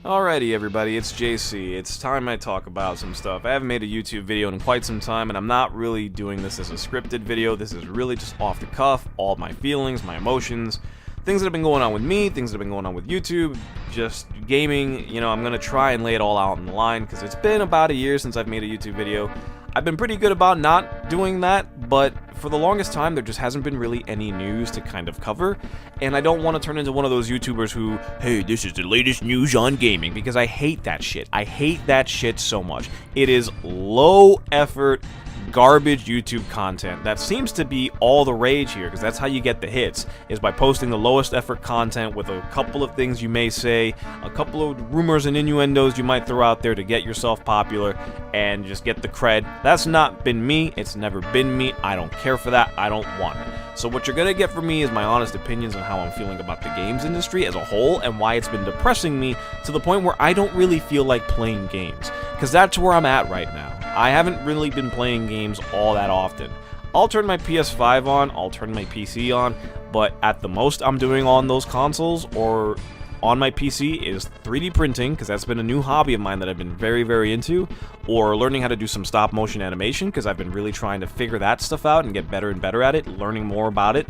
Alrighty everybody, it's JC. It's time I talk about some stuff. I haven't made a YouTube video in quite some time, and I'm not really doing this as a scripted video. This is really just off the cuff, all my feelings, my emotions, things that have been going on with me, things that have been going on with YouTube, just gaming. You know, I'm gonna try and lay it all out on the line, because it's been about a year since I've made a YouTube video. I've been pretty good about not doing that, but for the longest time, there just hasn't been really any news to kind of cover, and I don't want to turn into one of those YouTubers who, hey, this is the latest news on gaming, because I hate that shit. I hate that shit so much. It is low-effort, garbage YouTube content that seems to be all the rage here, because that's how you get the hits, is by posting the lowest effort content with a couple of things you may say, a couple of rumors and innuendos you might throw out there to get yourself popular, and just get the cred. That's not been me. It's never been me. I don't care for that. I don't want it. So what you're gonna get from me is my honest opinions on how I'm feeling about the games industry as a whole, and why it's been depressing me to the point where I don't really feel like playing games, because that's where I'm at right now. I haven't really been playing games all that often. I'll turn my PS5 on, I'll turn my PC on, but at the most I'm doing on those consoles or on my PC is 3D printing, because that's been a new hobby of mine that I've been very, very into, or learning how to do some stop motion animation, because I've been really trying to figure that stuff out and get better and better at it, learning more about it.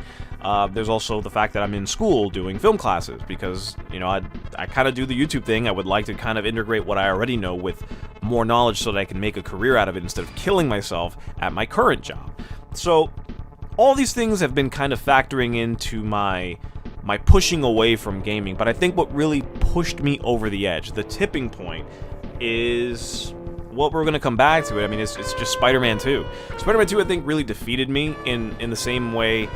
There's also the fact that I'm in school doing film classes, because, you know, I kind of do the YouTube thing. I would like to kind of integrate what I already know with more knowledge so that I can make a career out of it instead of killing myself at my current job. So, all these things have been kind of factoring into my pushing away from gaming, but I think what really pushed me over the edge, the tipping point, is what we're going to come back to it. I mean, it's just Spider-Man 2. Spider-Man 2, I think, really defeated me in the same way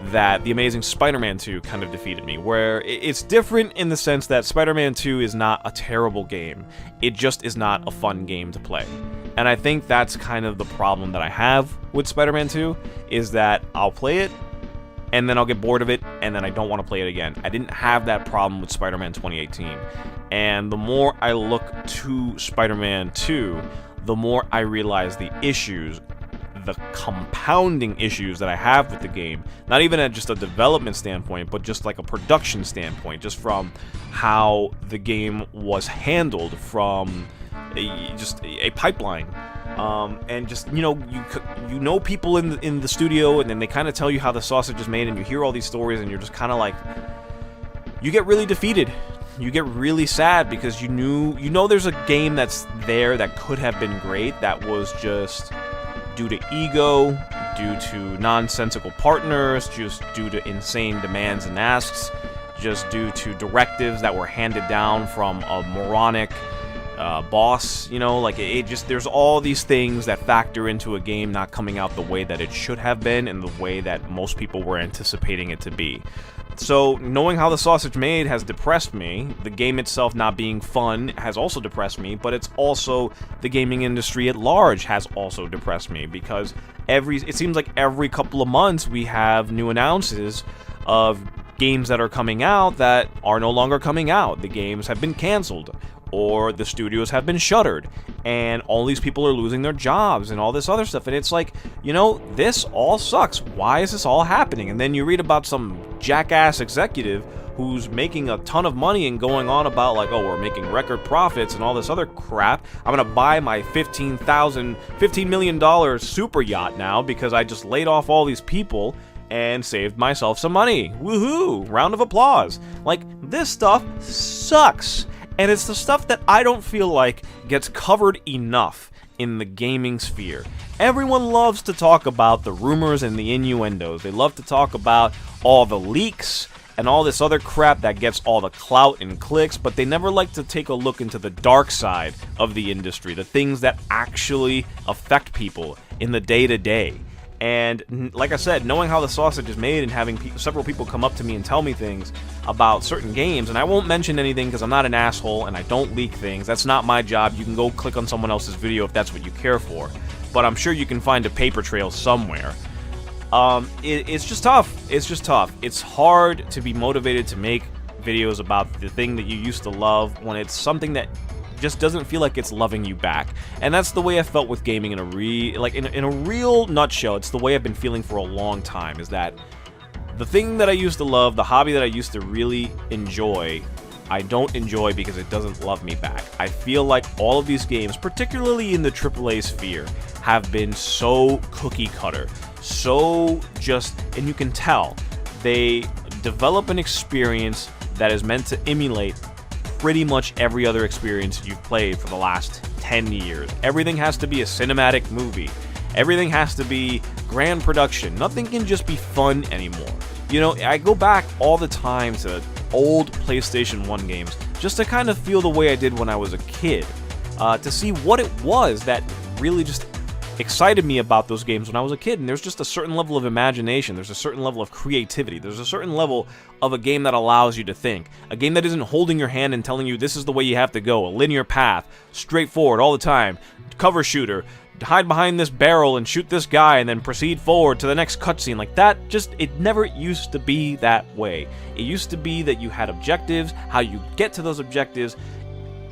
that The Amazing Spider-Man 2 kind of defeated me, where it's different in the sense that Spider-Man 2 is not a terrible game. It just is not a fun game to play. And I think that's kind of the problem that I have with Spider-Man 2, is that I'll play it, and then I'll get bored of it, and then I don't want to play it again. I didn't have that problem with Spider-Man 2018. And the more I look to Spider-Man 2, the more I realize the issues, the compounding issues that I have with the game. Not even at just a development standpoint, but just like a production standpoint, just from how the game was handled from just a pipeline. And just, you know people in the studio, and then they kind of tell you how the sausage is made, and you hear all these stories, and you're just kind of like, you get really defeated. You get really sad, because you know there's a game that's there that could have been great, that was just due to ego, due to nonsensical partners, just due to insane demands and asks, just due to directives that were handed down from a moronic boss, you know, like it just, there's all these things that factor into a game not coming out the way that it should have been and the way that most people were anticipating it to be. So, knowing how the sausage made has depressed me. The game itself not being fun has also depressed me, but it's also the gaming industry at large has also depressed me, because it seems like every couple of months we have new announces of games that are coming out that are no longer coming out. The games have been canceled, or the studios have been shuttered, and all these people are losing their jobs and all this other stuff, and it's like, you know, this all sucks. Why is this all happening? And then you read about some jackass executive who's making a ton of money and going on about like, oh, we're making record profits and all this other crap. I'm gonna buy my $15 million super yacht now because I just laid off all these people and saved myself some money. Woohoo! Round of applause. Like, this stuff sucks. And it's the stuff that I don't feel like gets covered enough in the gaming sphere. Everyone loves to talk about the rumors and the innuendos. They love to talk about all the leaks and all this other crap that gets all the clout and clicks, but they never like to take a look into the dark side of the industry, the things that actually affect people in the day-to-day. And like I said, knowing how the sausage is made and having several people come up to me and tell me things about certain games, and I won't mention anything because I'm not an asshole and I don't leak things. That's not my job. You can go click on someone else's video if that's what you care for. But I'm sure you can find a paper trail somewhere. It's just tough. It's just tough. It's hard to be motivated to make videos about the thing that you used to love when it's something that just doesn't feel like it's loving you back. And that's the way I felt with gaming in a real nutshell. It's the way I've been feeling for a long time, is that the thing that I used to love, the hobby that I used to really enjoy, I don't enjoy because it doesn't love me back. I feel like all of these games, particularly in the AAA sphere, have been so cookie cutter, so just, and you can tell, they develop an experience that is meant to emulate pretty much every other experience you've played for the last 10 years. Everything has to be a cinematic movie. Everything has to be grand production. Nothing can just be fun anymore. You know, I go back all the time to old PlayStation 1 games just to kind of feel the way I did when I was a kid, to see what it was that really just excited me about those games when I was a kid. And there's just a certain level of imagination, there's a certain level of creativity, there's a certain level of a game that allows you to think, a game that isn't holding your hand and telling you this is the way you have to go, a linear path, straightforward all the time, cover shooter, hide behind this barrel and shoot this guy and then proceed forward to the next cutscene. Like that, just, it never used to be that way. It used to be that you had objectives. How you get to those objectives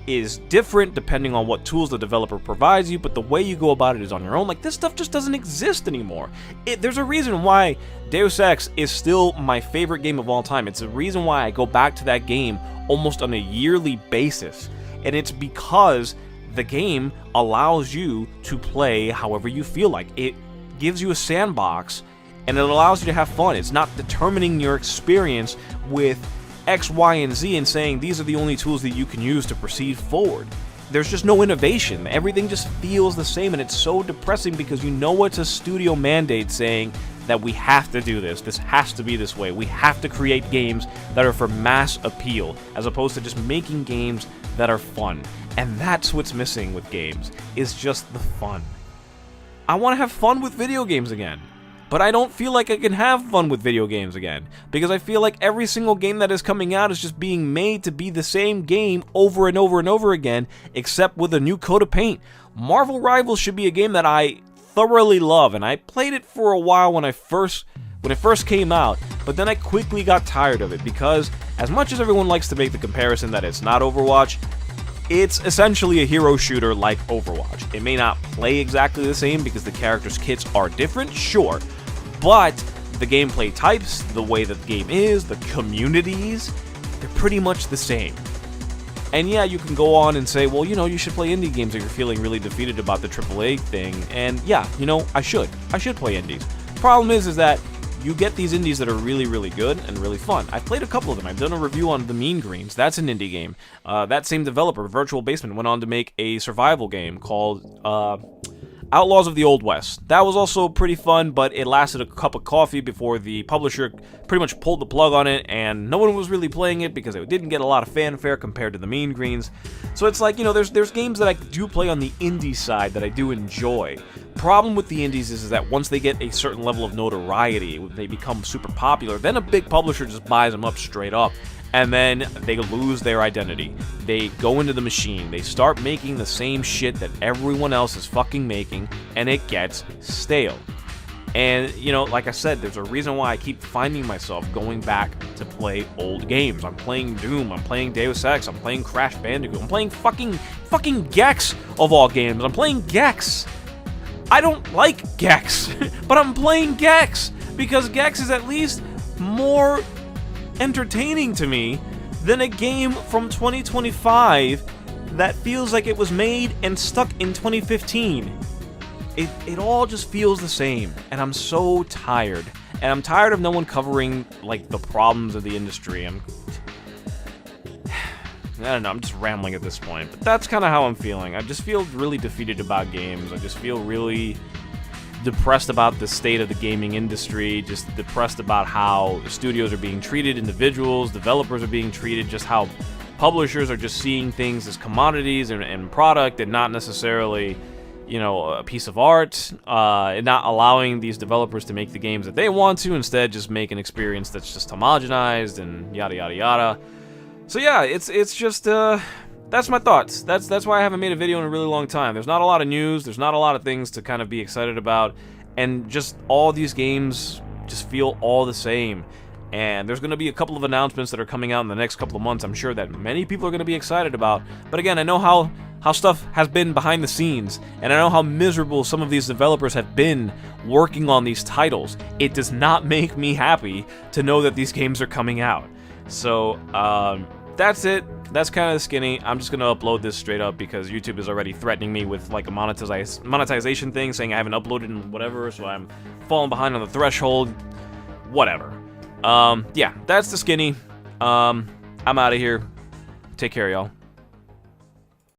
is different depending on what tools the developer provides you, but the way you go about it is on your own. Like, this stuff just doesn't exist anymore. There's a reason why Deus Ex is still my favorite game of all time. It's a reason why I go back to that game almost on a yearly basis, and it's because the game allows you to play however you feel like. It gives you a sandbox, and it allows you to have fun. It's not determining your experience with X, Y, and Z and saying these are the only tools that you can use to proceed forward. There's just no innovation. Everything just feels the same, and it's so depressing because you know it's a studio mandate saying that we have to do this. This has to be this way. We have to create games that are for mass appeal, as opposed to just making games that are fun. And that's what's missing with games, is just the fun. I want to have fun with video games again, but I don't feel like I can have fun with video games again, because I feel like every single game that is coming out is just being made to be the same game over and over and over again, except with a new coat of paint. Marvel Rivals should be a game that I thoroughly love, and I played it for a while when it first came out, but then I quickly got tired of it, because as much as everyone likes to make the comparison that it's not Overwatch, it's essentially a hero shooter like Overwatch. It may not play exactly the same because the characters' kits are different, sure, but the gameplay types, the way that the game is, the communities, they're pretty much the same. And yeah, you can go on and say, well, you know, you should play indie games if you're feeling really defeated about the AAA thing, and yeah, you know, I should play indies. Problem is that you get these indies that are really, really good and really fun. I've played a couple of them. I've done a review on The Mean Greens. That's an indie game. That same developer, Virtual Basement, went on to make a survival game called Outlaws of the Old West. That was also pretty fun, but it lasted a cup of coffee before the publisher pretty much pulled the plug on it, and no one was really playing it because it didn't get a lot of fanfare compared to The Mean Greens. So it's like, you know, there's games that I do play on the indie side that I do enjoy. Problem with the indies is that once they get a certain level of notoriety, they become super popular, then a big publisher just buys them up straight up, and then they lose their identity. They go into the machine, they start making the same shit that everyone else is fucking making, and it gets stale. And, you know, like I said, there's a reason why I keep finding myself going back to play old games. I'm playing Doom, I'm playing Deus Ex, I'm playing Crash Bandicoot, I'm playing fucking Gex of all games. I'm playing Gex. I don't like Gex, but I'm playing Gex because Gex is at least more entertaining to me than a game from 2025 that feels like it was made and stuck in 2015. It all just feels the same, and I'm so tired. And I'm tired of no one covering, like, the problems of the industry. I don't know, I'm just rambling at this point, but that's kind of how I'm feeling. I just feel really defeated about games. I just feel really depressed about the state of the gaming industry, just depressed about how studios are being treated, individuals, developers are being treated, just how publishers are just seeing things as commodities and product and not necessarily, you know, a piece of art, and not allowing these developers to make the games that they want to, instead just make an experience that's just homogenized and yada yada yada. So yeah, it's just, that's my thoughts. That's why I haven't made a video in a really long time. There's not a lot of news, there's not a lot of things to kind of be excited about, and just all these games just feel all the same. And there's going to be a couple of announcements that are coming out in the next couple of months, I'm sure that many people are going to be excited about. But again, I know how stuff has been behind the scenes, and I know how miserable some of these developers have been working on these titles. It does not make me happy to know that these games are coming out. So, that's it. That's kind of skinny. I'm just gonna upload this straight up because YouTube is already threatening me with like a monetization thing, saying I haven't uploaded and whatever, so I'm falling behind on the threshold. Whatever. Yeah, that's the skinny. I'm out of here. Take care, y'all.